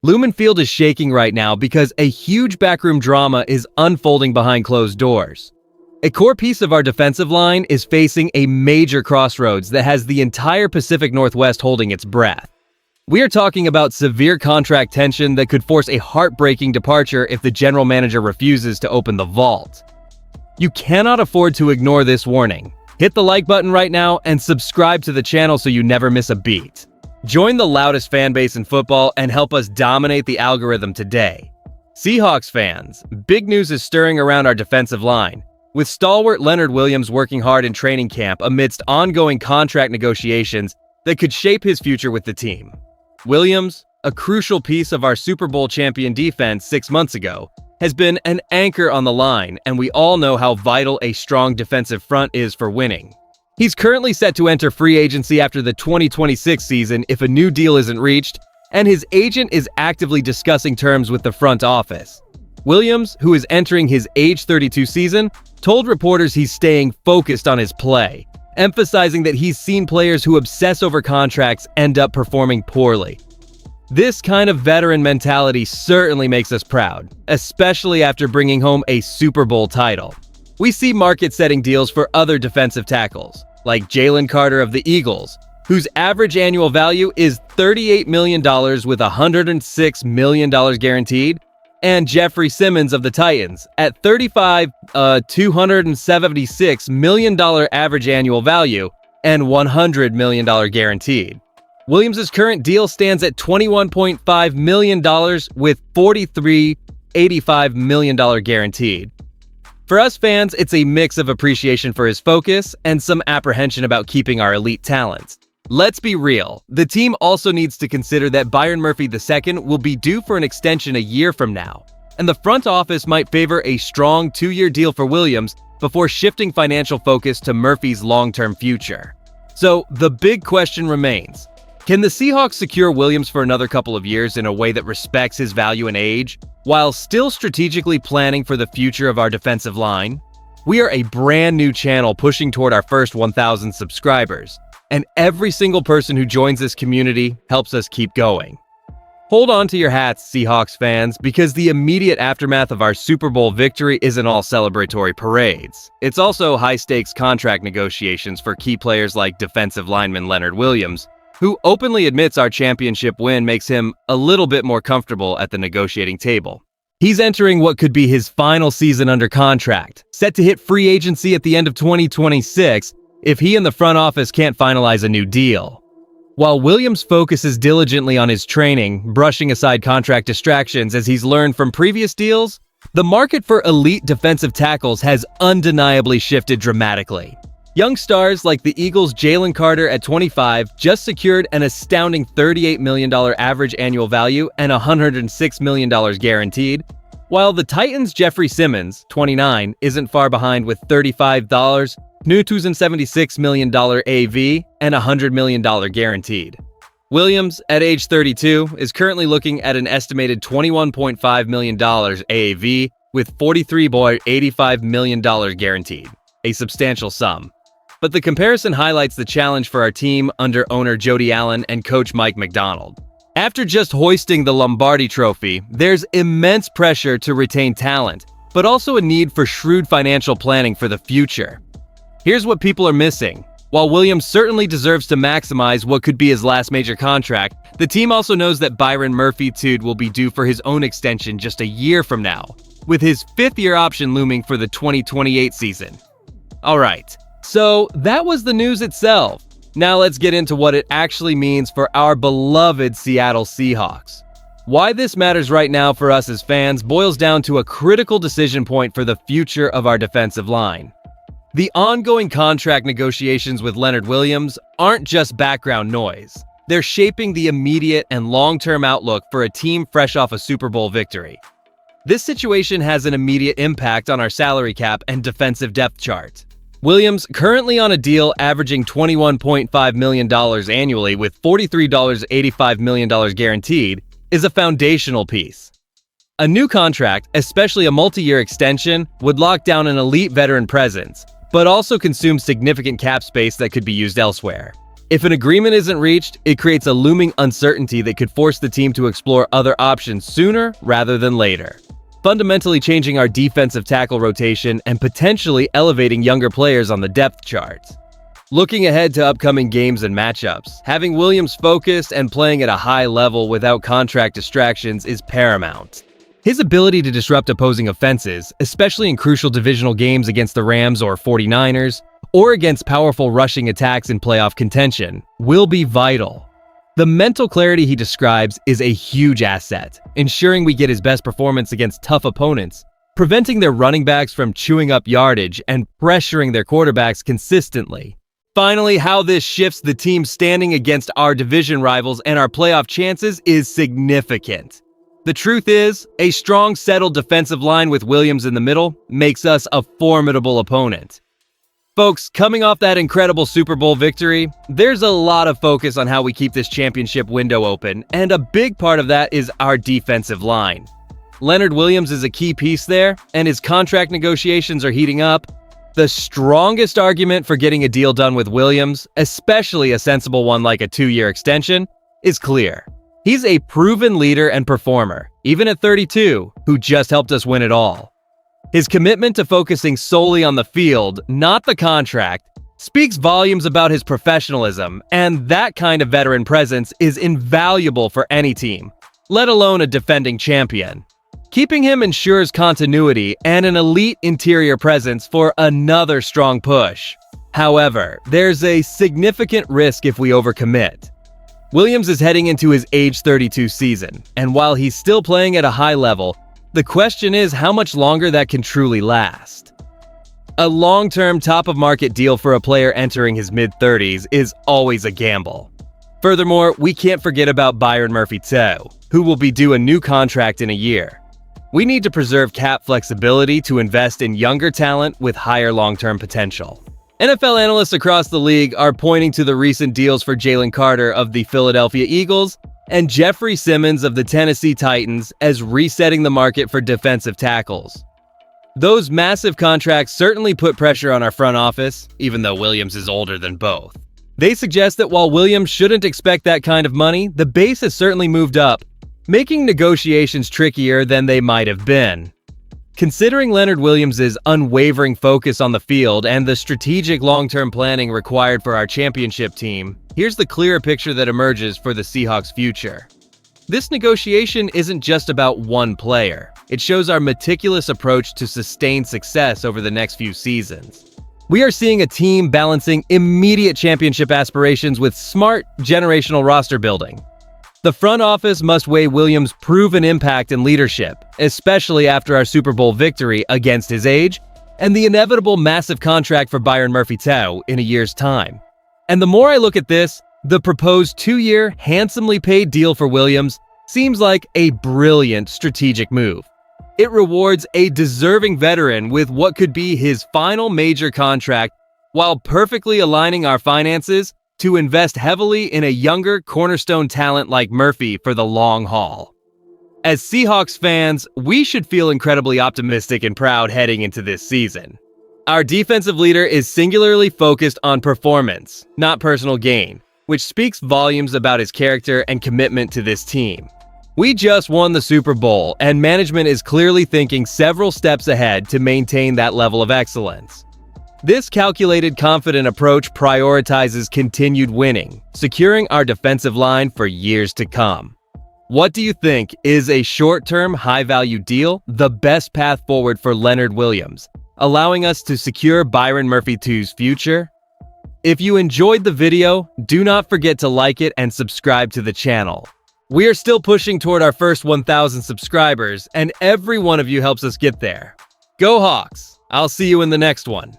Lumen Field is shaking right now because a huge backroom drama is unfolding behind closed doors. A core piece of our defensive line is facing a major crossroads that has the entire Pacific Northwest holding its breath. We are talking about severe contract tension that could force a heartbreaking departure if the general manager refuses to open the vault. You cannot afford to ignore this warning. Hit the like button right now and subscribe to the channel so you never miss a beat. Join the loudest fan base in football and help us dominate the algorithm today. Seahawks fans, big news is stirring around our defensive line, with stalwart Leonard Williams working hard in training camp amidst ongoing contract negotiations that could shape his future with the team. Williams, a crucial piece of our Super Bowl champion defense 6 months ago, has been an anchor on the line, and we all know how vital a strong defensive front is for winning. He's currently set to enter free agency after the 2026 season if a new deal isn't reached, and his agent is actively discussing terms with the front office. Williams, who is entering his age 32 season, told reporters he's staying focused on his play, emphasizing that he's seen players who obsess over contracts end up performing poorly. This kind of veteran mentality certainly makes us proud, especially after bringing home a Super Bowl title. We see market-setting deals for other defensive tackles, like Jalen Carter of the Eagles, whose average annual value is $38 million with $106 million guaranteed, and Jeffrey Simmons of the Titans at $276 million average annual value and $100 million guaranteed. Williams' current deal stands at $21.5 million with $85 million guaranteed. For us fans, it's a mix of appreciation for his focus and some apprehension about keeping our elite talents. Let's be real, the team also needs to consider that Byron Murphy II will be due for an extension a year from now, and the front office might favor a strong 2-year deal for Williams before shifting financial focus to Murphy's long-term future. So the big question remains, can the Seahawks secure Williams for another couple of years in a way that respects his value and age, while still strategically planning for the future of our defensive line? We are a brand new channel pushing toward our first 1,000 subscribers, and every single person who joins this community helps us keep going. Hold on to your hats, Seahawks fans, because the immediate aftermath of our Super Bowl victory isn't all celebratory parades. It's also high-stakes contract negotiations for key players like defensive lineman Leonard Williams, who openly admits our championship win makes him a little bit more comfortable at the negotiating table. He's entering what could be his final season under contract, set to hit free agency at the end of 2026 if he and the front office can't finalize a new deal. While Williams focuses diligently on his training, brushing aside contract distractions as he's learned from previous deals, the market for elite defensive tackles has undeniably shifted dramatically. Young stars like the Eagles' Jalen Carter at 25 just secured an astounding $38 million average annual value and $106 million guaranteed, while the Titans' Jeffrey Simmons, 29, isn't far behind with $35.76 million AV and $100 million guaranteed. Williams, at age 32, is currently looking at an estimated $21.5 million AAV with $43.85 million guaranteed, a substantial sum. But the comparison highlights the challenge for our team under owner Jody Allen and coach Mike McDonald. After just hoisting the Lombardi Trophy, there's immense pressure to retain talent, but also a need for shrewd financial planning for the future. Here's what people are missing. While Williams certainly deserves to maximize what could be his last major contract, the team also knows that Byron Murphy II will be due for his own extension just a year from now, with his 5th-year option looming for the 2028 season. Alright, so that was the news itself. Now let's get into what it actually means for our beloved Seattle Seahawks. Why this matters right now for us as fans boils down to a critical decision point for the future of our defensive line. The ongoing contract negotiations with Leonard Williams aren't just background noise. They're shaping the immediate and long-term outlook for a team fresh off a Super Bowl victory. This situation has an immediate impact on our salary cap and defensive depth chart. Williams, currently on a deal averaging $21.5 million annually with $43.85 million guaranteed, is a foundational piece. A new contract, especially a multi-year extension, would lock down an elite veteran presence, but also consume significant cap space that could be used elsewhere. If an agreement isn't reached, it creates a looming uncertainty that could force the team to explore other options sooner rather than later, fundamentally changing our defensive tackle rotation and potentially elevating younger players on the depth charts. Looking ahead to upcoming games and matchups, having Williams focused and playing at a high level without contract distractions is paramount. His ability to disrupt opposing offenses, especially in crucial divisional games against the Rams or 49ers, or against powerful rushing attacks in playoff contention, will be vital. The mental clarity he describes is a huge asset, ensuring we get his best performance against tough opponents, preventing their running backs from chewing up yardage and pressuring their quarterbacks consistently. Finally, how this shifts the team's standing against our division rivals and our playoff chances is significant. The truth is, a strong, settled defensive line with Williams in the middle makes us a formidable opponent. Folks, coming off that incredible Super Bowl victory, there's a lot of focus on how we keep this championship window open, and a big part of that is our defensive line. Leonard Williams is a key piece there, and his contract negotiations are heating up. The strongest argument for getting a deal done with Williams, especially a sensible one like a 2-year extension, is clear. He's a proven leader and performer, even at 32, who just helped us win it all. His commitment to focusing solely on the field, not the contract, speaks volumes about his professionalism, and that kind of veteran presence is invaluable for any team, let alone a defending champion. Keeping him ensures continuity and an elite interior presence for another strong push. However, there's a significant risk if we overcommit. Williams is heading into his age 32 season, and while he's still playing at a high level, the question is how much longer that can truly last. A long-term top-of-market deal for a player entering his mid-30s is always a gamble. Furthermore, we can't forget about Byron Murphy-Teo, who will be due a new contract in a year. We need to preserve cap flexibility to invest in younger talent with higher long-term potential. NFL analysts across the league are pointing to the recent deals for Jalen Carter of the Philadelphia Eagles and Jeffrey Simmons of the Tennessee Titans as resetting the market for defensive tackles. Those massive contracts certainly put pressure on our front office, even though Williams is older than both. They suggest that while Williams shouldn't expect that kind of money, the base has certainly moved up, making negotiations trickier than they might have been. Considering Leonard Williams' unwavering focus on the field and the strategic long-term planning required for our championship team, here's the clearer picture that emerges for the Seahawks' future. This negotiation isn't just about one player. It shows our meticulous approach to sustained success over the next few seasons. We are seeing a team balancing immediate championship aspirations with smart, generational roster building. The front office must weigh Williams' proven impact and leadership, especially after our Super Bowl victory against his age, and the inevitable massive contract for Byron Murphy-Teo in a year's time. And the more I look at this, the proposed 2-year, handsomely paid deal for Williams seems like a brilliant strategic move. It rewards a deserving veteran with what could be his final major contract, while perfectly aligning our finances to invest heavily in a younger cornerstone talent like Murphy for the long haul. As Seahawks fans, we should feel incredibly optimistic and proud heading into this season. Our defensive leader is singularly focused on performance, not personal gain, which speaks volumes about his character and commitment to this team. We just won the Super Bowl, and management is clearly thinking several steps ahead to maintain that level of excellence. This calculated, confident approach prioritizes continued winning, securing our defensive line for years to come. What do you think? Is a short-term, high-value deal the best path forward for Leonard Williams, allowing us to secure Byron Murphy-Teo's future? If you enjoyed the video, do not forget to like it and subscribe to the channel. We are still pushing toward our first 1,000 subscribers, and every one of you helps us get there. Go Hawks! I'll see you in the next one.